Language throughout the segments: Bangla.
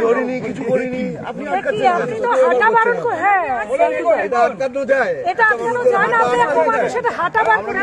করিনি, কিছু করিনি, আপনি আটকাচ্ছেন। আপনি তো হাঁটা বারণ করে, হ্যাঁ এটা আটকানো যায়? এটা আটকানো যায় না, আপনি একটা মানুষের হাঁটা বারণ করে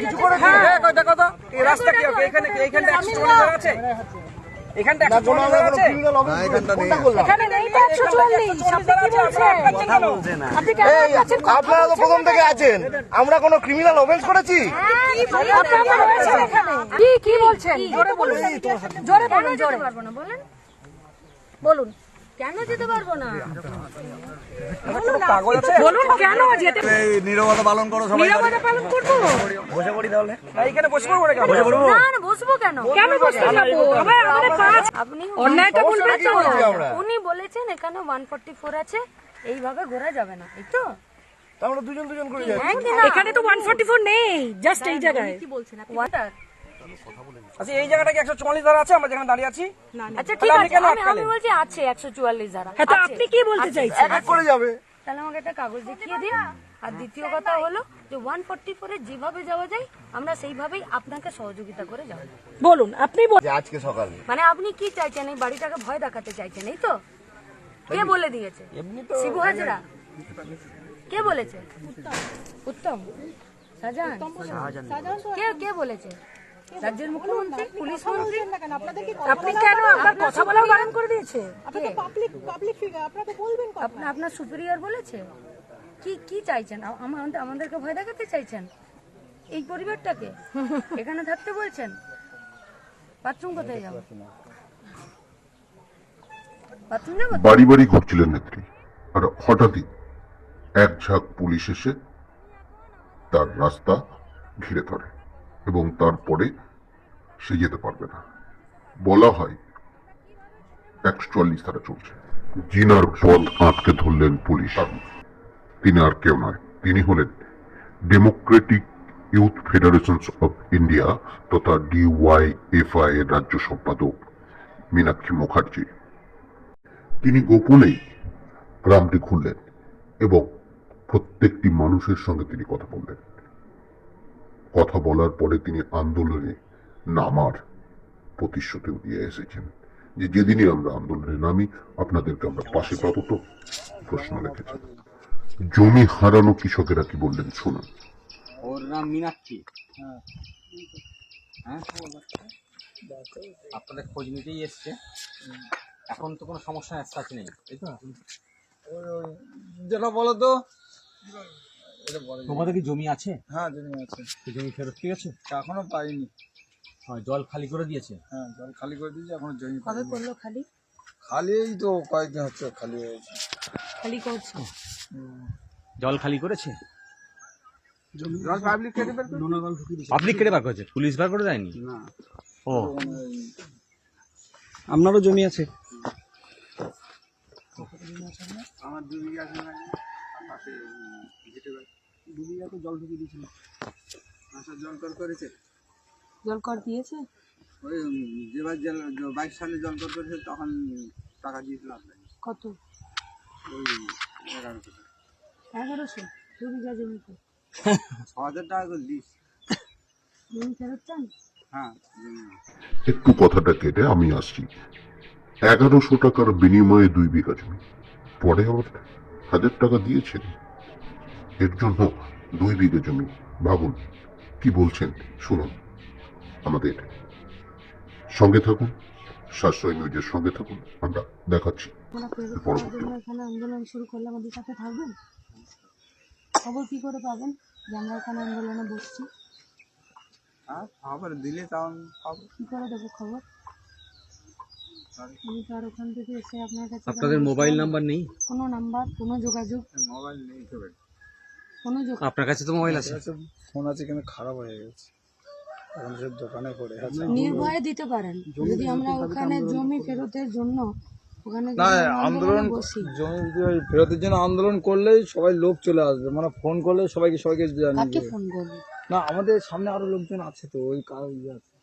কিছু করেছি? দেখো তো এই রাস্তা কি হবে? এখানে ট্যাক্সি চলে আছে, এখানে ট্যাক্সি চলে আছে, এখানে নেই তো 144। আপনি কি বলছেন? আপনি কেন আছেন? আপনারা তো প্রথম থেকে আছেন, আমরা কোনো ক্রিমিনাল অফেন্স করেছি? আপনারা রয়েছেন এখানে। কি বলছেন? জোরে বলুন, জোরে বলুন, জোরে পারবো না বলেন, বলুন কেন যেতে পারবো না? বলুন কেন যেতে? নীরবতা পালন করো সবাই। নীরবতা পালন করবো? বসে পড়ি তাহলে। এইখানে বসে পড়বো নাকি? না না, বসবো কেন? কেন বসতে যাবো? আমাদের কাজ। আপনি অন্যায়টা বলবেন তো? উনি বলেছেন এখানে 144 আছে, এইভাবে ঘোরা যাবে না, এই তো? আমরা দুজন করে যাই। এখানে তো 144 নেই, জাস্ট এই জায়গায়। কি বলছেন আপনি? আচ্ছা এই জায়গাটা কি 144 ধারা আছে আমরা যেখানে দাঁড়িয়ে আছি? আচ্ছা ঠিক আছে, আমি বলছি আছে 144 ধারা। হ্যাঁ, তো আপনি কি বলতে চাইছেন? এক করে যাবে। তাহলে আমাকে একটা কাগজ দেখিয়ে দিন। আর দ্বিতীয় কথা হলো যে 144 এ যেভাবে যাওয়া যায় আমরা সেইভাবেই আপনাকে সহযোগিতা করে যাব। বলুন আপনি যে আজকে সকালে মানে আপনি কি চাইছেন? এই বাড়িটাকে ভয় দেখাতে চাইছেন, এই তো? কে বলে দিয়েছে? শিবু হাজরা? কে বলেছে? উত্তম শাহজাহান? কে বলেছে? রাজ্যের মুখ্যমন্ত্রী, পুলিশ মন্ত্রী? আপনি কেন আপনার কথা বলা বারণ করে দিয়েছে? আপনার সুপিরিয়র বলেছে? কি চাইছেন? আমাদেরকে ভয় দেখাতে চাইছেন? এই পরিবারটাকে এখানে থাকতে বলছেন? বাথরুম কোথায় যাবো? বাথরুম যাবো? বাড়ি বাড়ি ঘুরছিলেন নেত্রী, আর হঠাৎই এক ঝাঁক পুলিশ এসে তার রাস্তা ঘিরে ধরে এবং তারপরে সে যেতে পারবে না। বলা হয় 144 ধারা চলছে। জিনার পথ আটকে ধরলেন পুলিশ। তিনি আর কেউ নয়, তিনি হলেন Democratic youth federation of India তথা DYFI এর রাজ্য সম্পাদক মীনাক্ষী মুখার্জি। তিনি গোপনেই গ্রামটি খুললেন এবং প্রত্যেকটি মানুষের সঙ্গে তিনি কথা বললেন। কথা বলার পরে তিনি আন্দোলনে নামার প্রতিশ্রুতিও দিয়ে এসেছেন যে যেদিনই আমরা আন্দোলনে নামি আপনাদেরকে আমরা পাশে পাবো। তো প্রশ্ন রেখেছেন। জমি হারানো কৃষকেরা কি বললেন শুনুন। ওর নাম মীনাক্ষী। হ্যাঁ, আপনাদের খোঁজ নিতেই এসছে। এখন তো কোনো সমস্যা আছে নেই, তাই তো? যেটা বলো তো, তোমাদের কি জমি আছে? হ্যাঁ জমি আছে। জমি ফেরত ঠিক আছে? এখনো পাইনি। হ্যাঁ, জল খালি করে দিয়েছে? হ্যাঁ জল খালি করে দিয়েছি, এখনো জমি কবে করলো খালি? খালি এই তো কয়েকদিন হচ্ছে খালি হয়েছে। খালি করছে? জল খালি করেছে? জল পাবলিক কেটে বের করে নোনা জল ঢুকিয়ে দিয়েছে। পাবলিক কেটে বার করেছে, পুলিশ বার করে দেয়নি? না। ও, আপনারও জমি আছে? আমার 2 বিঘা আছে, পাশে 2 বিঘা তো জল ঢুকিয়ে দিয়েছিল। আচ্ছা জল করেছে? জল কর দিয়েছে? ওই যেবার 22 সালে জল করেছে তখন টাকা দিয়েছিল আপনাকে। কত? ওই 1100 টাকা। 1100? 2 বিঘা জমিতে 6000 টাকা করে দিস। জমি ফেরত চান? হ্যাঁ একটু কথাটা কেটে আমি আসছি। 1100 টাকার বিনিময়ে 2 বিঘা জমি, পরে আবার 1000 টাকা দিয়েছেন এর জন্য 2 বিঘা জমি। ভাবুন কি বলছেন, শুনুন। আমাদের সঙ্গে থাকুন, সাশ্রয় নিউজের সঙ্গে থাকুন, আমরা দেখাচ্ছি। এখানে আন্দোলন শুরু করলে আমাদের সাথে থাকবেন? খবর কি করে পাবেন যে আমরা এখানে আন্দোলনে বসছি? হ্যাঁ খবর দিলে তখন পাবো। কি করে দেবো খবর? আমি তো আর ওখান থেকে এসে আপনার কাছে। আপনাদের মোবাইল নাম্বার নেই? কোনো নাম্বার, কোনো যোগাযোগ? মোবাইল নেই তো, কোনো যোগাযোগ? আপনার কাছে তো মোবাইল আছে? ফোন আছে কিন্তু খারাপ হয়ে গেছে, এখন সব দোকানে পড়ে আছে। নির্ভয়ে দিতে পারেন যদি আমরা ওখানে জমি ফেরতের জন্য ওখানে না আন্দোলন বসি। জমি ফেরতের জন্য আন্দোলন করলেই সবাই লোক চলে আসবে, মানে ফোন করলে সবাইকে কাকে জানিয়ে ফোন করবে? না আমাদের সামনে আরো লোকজন আছে তো, ওই কাজ আছে,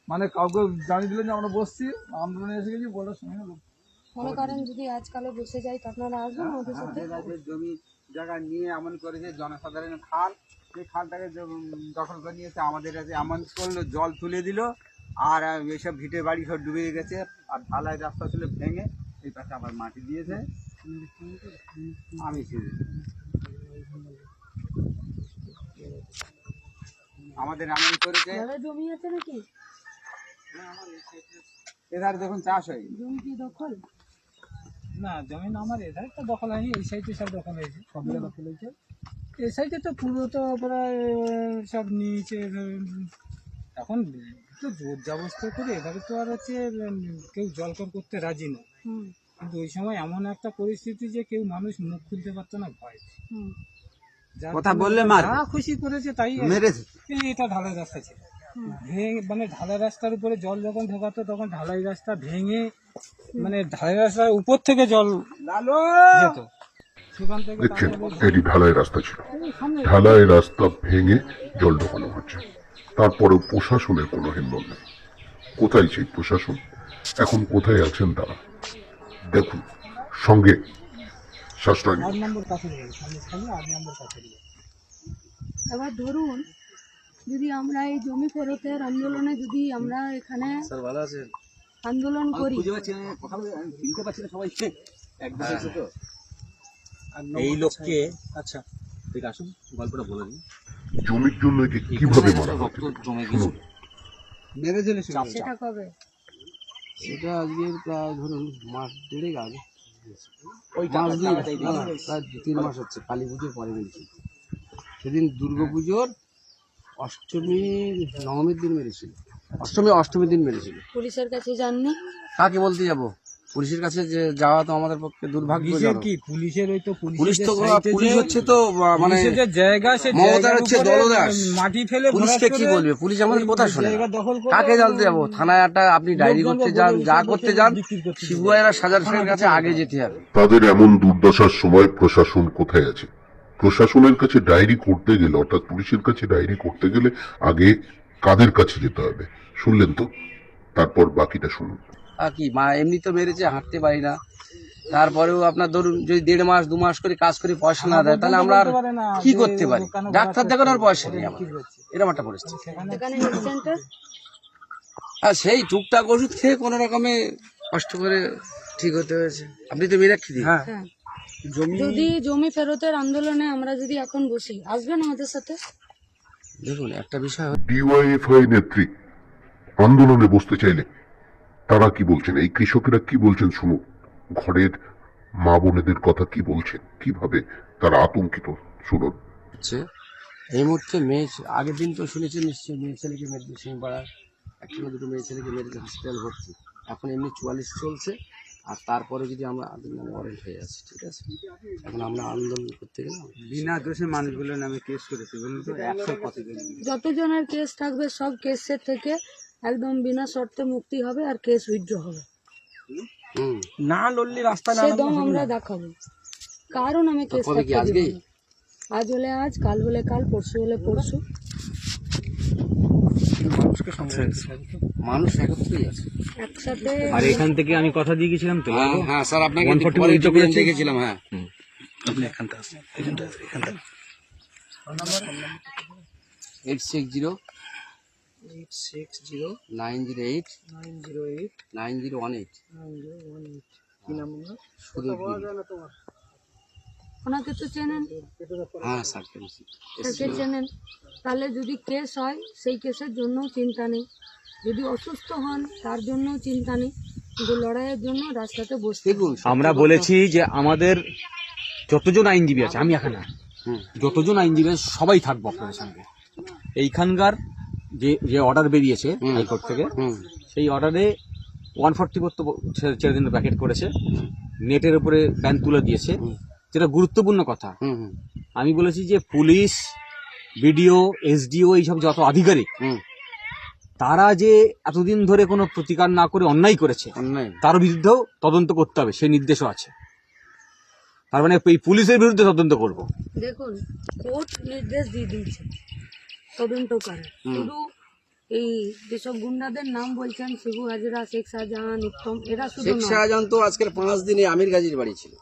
মানে কাউকে জানিয়ে দিলেন যে আমরা বসছি আন্দোলনে এসে গেছি বলার সময় লোক। মনে করেন যদি আজকালে বসে যাই তো আপনারা আসবেন আমাদের সাথে? জমি জায়গা নিয়ে এমন করেছে জনসাধারণের খাল, সেই খালটাকে দখল করে নিয়েছে, আমাদের কাছে এমন করলো, জল তুলে দিল, আর এইসব ভিটে বাড়ি সব ডুবে গেছে, আর ঢালাই রাস্তা ছিল ভেঙে এই পাশে আবার মাটি দিয়েছে। আমি ছিল আমাদের এমন করেছে, জমি আছে নাকি? এধারে দেখুন চাষ হয়। জমি কি দখল? না, জমিন আমার এধারে তো দখল হয়নি, এই সাইডে সব দখল হয়েছে, সব দখল হয়েছে। এই সাইডে তো পুরো তো প্রায় সব নিচে। এখন তো জোর জবস্ত করে এভাবে তো আর হচ্ছে কেউ জলকর করতে রাজি না। কিন্তু ওই সময় এমন একটা পরিস্থিতি যে কেউ মানুষ মুখ খুলতে পারতো না ভয়। কথা বললে মার যা খুশি করেছে তাই মেরেছে। এটা ঢালাই রাস্তা ছিল, মানে ঢালাই রাস্তার উপরে জল যখন ঢোকাতো তখন ঢালাই রাস্তা ভেঙে, মানে ঢালাই রাস্তার উপর থেকে জল যেত। সেখান থেকে দেখছেন এটি ঢালাই রাস্তা ছিল, ঢালাই রাস্তা ভেঙে জল ঢোকানো হচ্ছে। তারপরেও প্রশাসনের কোনো হেলদোল নেই। কোথায় সেই প্রশাসন? এখন কোথায় আছেন তারা? দেখুন, সঙ্গে সাশ্রয় নিন। 8 নম্বর কাছের বাড়ি, সামনে 8 নম্বর কাছের বাড়ি। এবার ধরুন যদি আমরা এই জমি ফেরতের আন্দোলনে যদি আমরা এখানে আন্দোলন করি, এই লোককে, আচ্ছা ঠিক আসুন গল্পটা বলে দিন। জমির জন্য একে কিভাবে মারা রক্ত হচ্ছে জমে শুনুন। গেছে। মেরেছিল সেটা কবে? এটা আজকে প্রায় ধরুন মাস দেড়েক আগে, ওই মাস দুই, টাকাটাই দিন। প্রায় 2-3 মাস হচ্ছে। কালী পুজোর পরে মেরেছিল সেদিন, দুর্গা পুজোর অষ্টমীর নবমীর দিন মেরেছিল, অষ্টমীর দিন মেরেছিল। পুলিশের কাছে যাননি? কাকে বলতে যাব? পুলিশের কাছে যে যাওয়া তো আমাদের পক্ষে দুর্ভাগ্যজনক। পুলিশের কি, পুলিশের ওই তো পুলিশ তো পুলিশ হচ্ছে তো মানে পুলিশের যে জায়গা, সে মমতার জায়গার হচ্ছে উপরে দলদাস। মাটি ফেলে পুলিশকে ভরাট কি করে বলবে? পুলিশ আমাদের কথা শোনে না। জায়গা দখল করে কাকে জানতে যাবো? থানায় একটা আপনি ডায়েরি করতে যান, যা করতে যান, শিবুয়ারা সাজারের কাছে আগে যেতে হবে। তাদের এমন দুর্দশার সময় প্রশাসন কোথায় আছে? প্রশাসনের কাছে ডায়েরি করতে গেলে, অর্থাৎ পুলিশের কাছে ডায়েরি করতে গেলে আগে কাদের কাছে যেতে হবে শুনলেন তো? তারপর বাকিটা শুনুন। আর কি মা এমনি তো মেরেছে, হাঁটতে পারি না। তারপরেও আপনার ধরুন যদি 1.5 মাস 2 মাস করে কাজ করে পয়সা না দেয়, তাহলে আমরা আর কি করতে পারি? ডাক্তার দেখানোর পয়সা নেই আমাদের, এরকম একটা পরিস্থিতি। এখানে হেলথ সেন্টার? আর সেই টুকটাক ওষুধ খেয়ে কোনো রকমে কষ্ট করে ঠিক হতে হয়েছে। আপনি তো মীনাক্ষী দি, হ্যাঁ। যদি জমি ফেরতের আন্দোলনে আমরা যদি এখন বসি, আসবেন আমাদের সাথে? দেখুন একটা বিষয়, ডিওয়াইএফআই নেত্রী আন্দোলনে বসতে চাইলে তারা কি বলছেন, এই কৃষকেরা কি বলছেন শুনুন। ঘরের মা বোনেদের কথা কি বলছেন, কিভাবে তারা আতঙ্কিত শুনুন। হচ্ছে এই মুহূর্তে মেয়ে, আগের দিন তো শুনেছেন নিশ্চয়ই, মেয়ে ছেলেকে মেরেছে সিংপাড়ার, একটা না দুটো মেয়ে ছেলেকে মেরেছে, হসপিটাল ভর্তি। এখন এমনি 44 চলছে, আর তারপরে যদি আমরা ওয়ারেন্ট হয়ে যাচ্ছে, ঠিক আছে। এখন আমরা আন্দোলন করতে গেলাম, বিনা দোষে মানুষগুলোর নামে কেস করেছে বলুন তো, 100 কতজন। যতজনের কেস থাকবে সব কেসের থেকে একদম বিনা শর্তে মুক্তি হবে আর কেস উইথড্র হবে। না লড়লে রাস্তা না, সে দম আমরা দেখাবো। কারণ আমি কেস কবে কি আজকে? আজ হলে আজ, কাল হলে কাল, পরশু হলে পরশু। মানুষ একত্রেই আছে একসাথে। আর এখান থেকে আমি কথা দিয়ে গেছিলাম তো, হ্যাঁ স্যার, আপনাকে 140 দেখেছিলাম। হ্যাঁ, আপনি এখানটা আসুন, এখানটা 860 908 9018। কি নাম? ওনাকে তো চেনেন? হ্যাঁ স্যার, তাকে চেনেন। তাহলে যদি কেস হয় সেই কেসের জন্য চিন্তা নেই, যদি অসুস্থ হন তার জন্য চিন্তা নেই, কিন্তু লড়াইয়ের জন্য রাস্তাতে বসতে। দেখুন আমরা বলেছি যে আমাদের যতজন আইনজীবী আছে, আমি এখানে যতজন আইনজীবী আছে সবাই থাকবো আপনাদের সঙ্গে। এইখানকার যে অর্ডার বেরিয়েছে হাইকোর্ট থেকে, সেই অর্ডারে 144 তো ছেড়ে দিন প্যাকেট করেছে, নেটের উপরে ব্যান তুলে দিয়েছে। যেটা গুরুত্বপূর্ণ কথা, আমি বলেছি যে পুলিশ, বিডিও, এসডিও, এইসব যত আধিকারিক, তারা যে এতদিন ধরে কোনো প্রতিকার না করে অন্যায় করেছে, তার বিরুদ্ধেও তদন্ত করতে হবে, সেই নির্দেশও আছে। তার মানে এই পুলিশের বিরুদ্ধে তদন্ত করব। দেখুন, কোর্ট নির্দেশ দিয়ে দিয়েছে তদন্ত করে। শুধু এই যেসব গুন্ডাদের নাম বলছেন, শিবু হাজরা, শেখ শাহজাহান, উত্তম, এরা শুধু শেখ শাহজাহান তো আজকের 5 দিনে আমির গাজীর বাড়ি ছিল।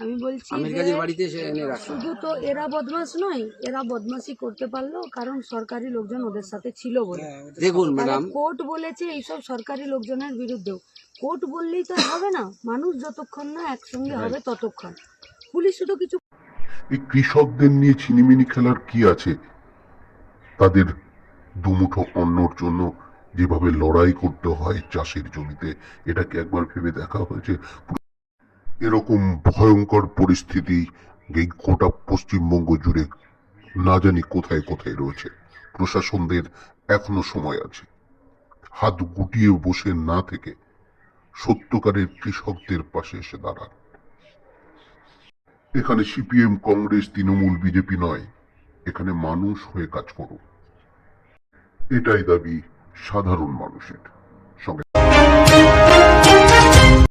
আমি বলছি আমির যে গাজীর বাড়িতে এসে এনে রাখা। শুধু তো এরা বদমাশ নয়, এরা বদমাশি করতে পারলো কারণ সরকারি লোকজন ওদের সাথে ছিল বলে। দেখুন ম্যাডাম, কোর্ট বলেছে এইসব সরকারি লোকজনের বিরুদ্ধেও। কোর্ট বললেই তো আর হবে না, মানুষ যতক্ষণ না একসঙ্গে হবে ততক্ষণ। পুলিশ তো কিছু এই কৃষকদের নিয়ে ছিনিমিনি খেলার কি আছে? তাদের দুমুঠো অন্নর জন্য যেভাবে লড়াই করতে হয় চাষের জমিতে, এটাকে একবার ভেবে দেখা হয়েছে? এরকম ভয়ঙ্কর পরিস্থিতি এই গোটা পশ্চিমবঙ্গ জুড়ে না জানি কোথায় কোথায় রয়েছে। প্রশাসনদের এখনো সময় আছে, হাত গুটিয়ে বসে না থেকে সত্যকারের কৃষকদের পাশে এসে দাঁড়ান। এখানে সিপিএম, কংগ্রেস, তৃণমূল, বিজেপি নয়, এখানে মানুষ হয়ে কাজ করুন, এটাই দাবি সাধারণ মানুষের। সঙ্গে